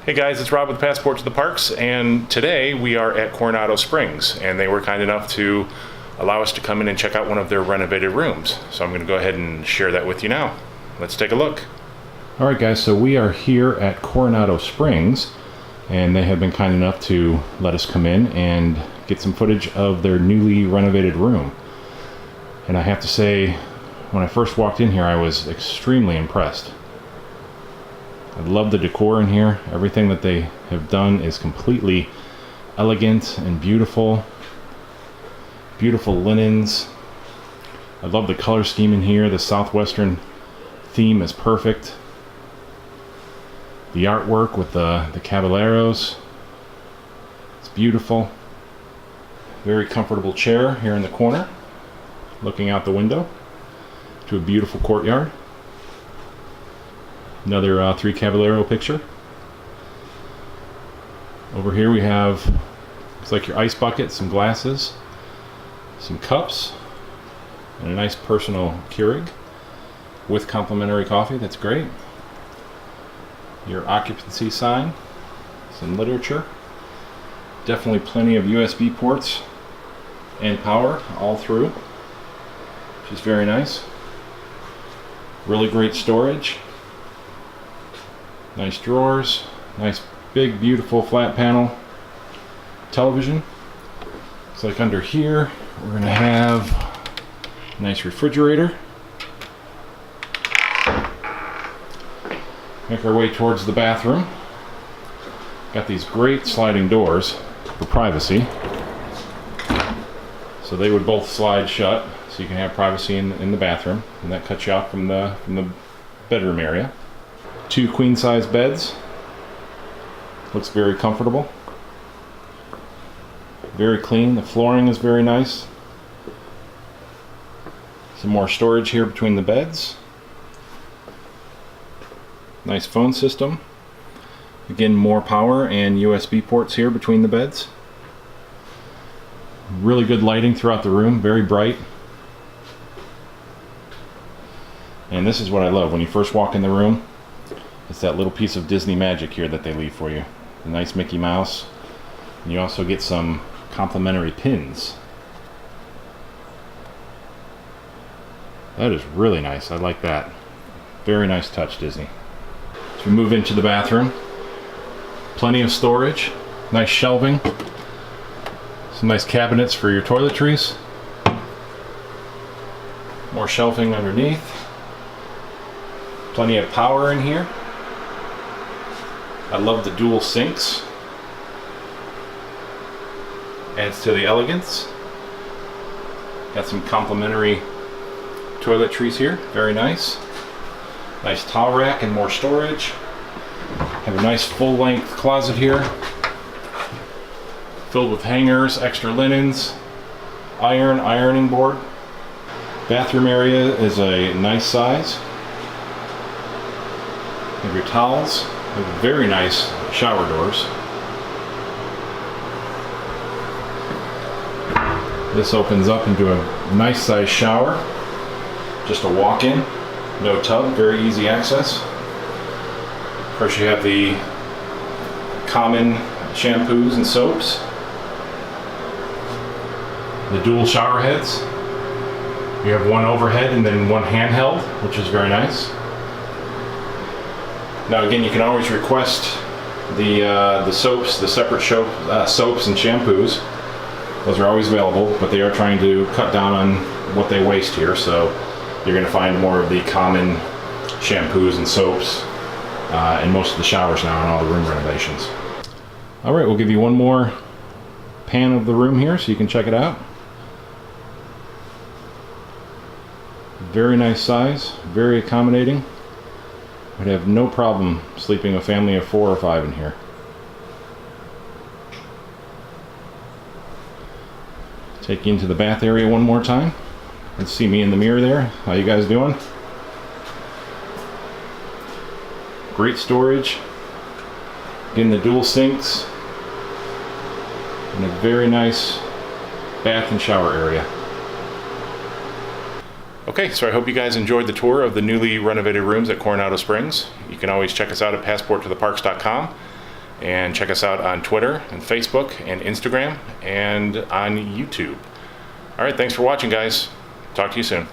Hey guys, it's Rob with Passport to the Parks, and today we are at Coronado Springs, and they were kind enough to allow us to come in and check out one of their renovated rooms. So I'm going to go ahead and share that with you now. Let's take a look. All right guys, so we are here at Coronado Springs, and they have been kind enough to let us come in and get some footage of their newly renovated room. And I have to say, when I first walked in here, I was extremely impressed. I love the decor in here. Everything that they have done is completely elegant and beautiful. Beautiful linens. I love the color scheme in here. The southwestern theme is perfect. The artwork with the caballeros, it's beautiful. Very comfortable chair here in the corner, looking out the window to a beautiful courtyard. Another three caballero picture. Over here we have, looks like your ice bucket, some glasses, some cups, and a nice personal Keurig with complimentary coffee. That's great. Your occupancy sign, some literature. Definitely plenty of USB ports and power all through, which is very nice. Really great storage. Nice drawers, nice big beautiful flat panel television. Looks like under here we're going to have a nice refrigerator. Make our way towards the bathroom. Got these great sliding doors for privacy. So they would both slide shut, so you can have privacy in the bathroom, and that cuts you off from the bedroom area. Two queen size beds. Looks very comfortable. Very clean. The flooring is very nice. Some more storage here between the beds. Nice phone system. Again, more power and USB ports here between the beds. Really good lighting throughout the room, very bright. And this is what I love. When you first walk in the room, it's that little piece of Disney magic here that they leave for you. A nice Mickey Mouse. And you also get some complimentary pins. That is really nice. I like that. Very nice touch, Disney. So we move into the bathroom. Plenty of storage. Nice shelving. Some nice cabinets for your toiletries. More shelving underneath. Plenty of power in here. I love the dual sinks. Adds to the elegance. Got some complimentary toiletries here. Very nice. Nice towel rack and more storage. Have a nice full-length closet here, filled with hangers, extra linens, ironing board. Bathroom area is a nice size. Have your towels. Have very nice shower doors. This opens up into a nice size shower. Just a walk-in, no tub, very easy access. Of course, you have the common shampoos and soaps. The dual shower heads. You have one overhead and then one handheld, which is very nice. Now again, you can always request the soaps, the separate soaps and shampoos. Those are always available, but they are trying to cut down on what they waste here, so you're going to find more of the common shampoos and soaps in most of the showers now in all the room renovations. Alright, we'll give you one more pan of the room here so you can check it out. Very nice size, very accommodating. I'd have no problem sleeping a family of 4 or 5 in here. Take you into the bath area one more time. Let's see me in the mirror there. How you guys doing? Great storage. Again, the dual sinks. And a very nice bath and shower area. Okay, so I hope you guys enjoyed the tour of the newly renovated rooms at Coronado Springs. You can always check us out at passporttotheparks.com. And check us out on Twitter and Facebook and Instagram and on YouTube. All right, thanks for watching, guys. Talk to you soon.